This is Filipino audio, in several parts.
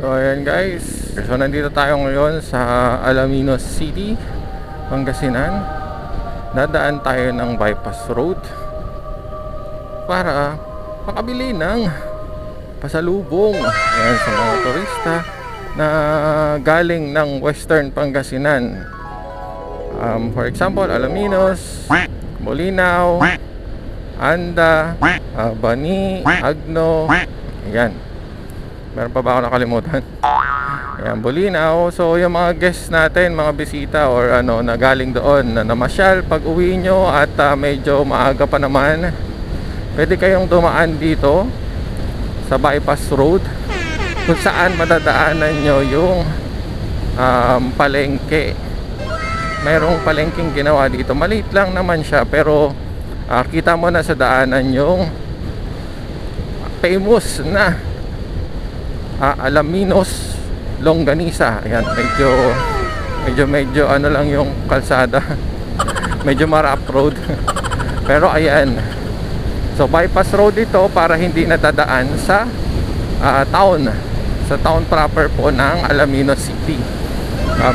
So ayan guys, so nandito tayo ngayon sa Alaminos City, Pangasinan. Dadaan tayo ng bypass road para makabili ng pasalubong ayan, sa mga turista na galing ng Western Pangasinan. For example, Alaminos, Bolinao, Anda, Bani, Agno. Ayan. Meron pa ba ako nakalimutan? Ayan, Bolinao. So yung mga guests natin, mga bisita or ano na galing doon na namasyal pag uwi nyo at medyo maaga pa naman, pwede kayong dumaan dito sa bypass road kung saan madadaanan nyo yung palengke. Mayroong palengking ginawa dito. Maliit lang naman siya pero kita mo na sa daanan yung famous na Alaminos Longganisa. Ayan, medyo ano lang yung kalsada. Medyo marap road. Pero ayan. So bypass road ito para hindi nadadaan sa town. Sa town proper po ng Alaminos City.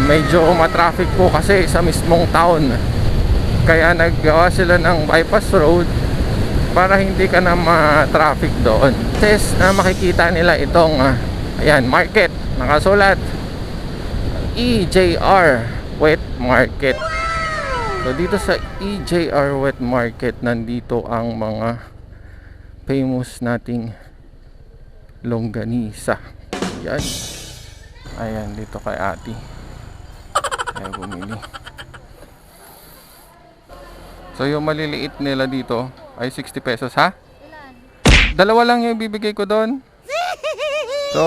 Medyo matraffic po kasi sa mismong town. Kaya naggawa sila ng bypass road para hindi ka na ma-traffic doon. Test na makikita nila itong ayan, market. Nakasulat EJR Wet Market. So dito sa EJR Wet Market, nandito ang mga famous nating longganisa. Ayan. Ayan, dito kay ate. Ayan, bumili. So yung maliliit nila dito ay 60 pesos ha? Dalawa lang yung bibigay ko doon. So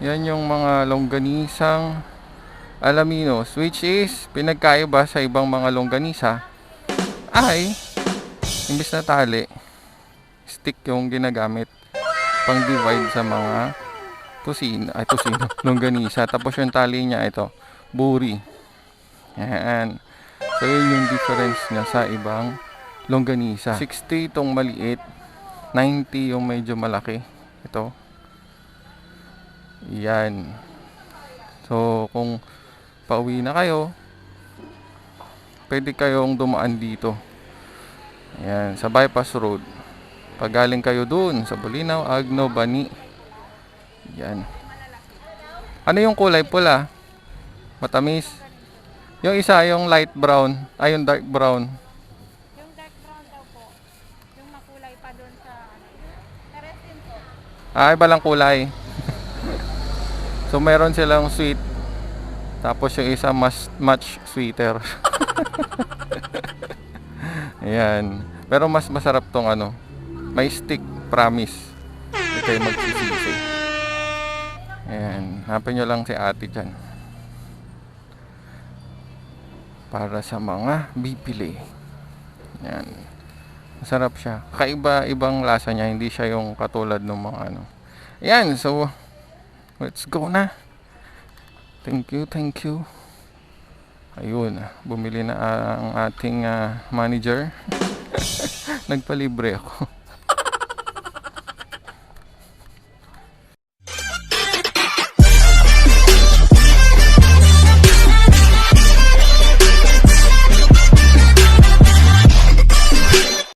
yan yung mga longganisang Alaminos, which is pinagkaiba sa ibang mga longganisa ay imbis na tali, stick yung ginagamit pang divide sa mga tusino, longganisa. Tapos yung tali niya ito, buri. Yan. So yun yung difference niya sa ibang longganisa. 60 itong maliit, 90 yung medyo malaki. Ito. Yan. So kung pauwi na kayo, pwede kayong dumaan dito. Yan, sa bypass road. Pag galing kayo dun sa Bolinao, Agno, Bani. Yan. Ano yung kulay pula? Matamis. Yung isa, yung light brown. Ay, yung dark brown. Yung dark brown daw po. Yung makulay pa doon sa Karesin po. Iba lang kulay. So, meron silang sweet. Tapos yung isa much sweeter. Ayan. Pero mas masarap tong ano. May stick, promise. Hindi kayo magsisisi. Ayan. Hanapin nyo lang si ate dyan. Para sa mga bibili. Yan. Masarap siya. Kaiba-ibang lasa niya. Hindi siya yung katulad ng mga ano. Yan. So, let's go na. Thank you. Ayun. Bumili na ang ating manager. Nagpalibre ako.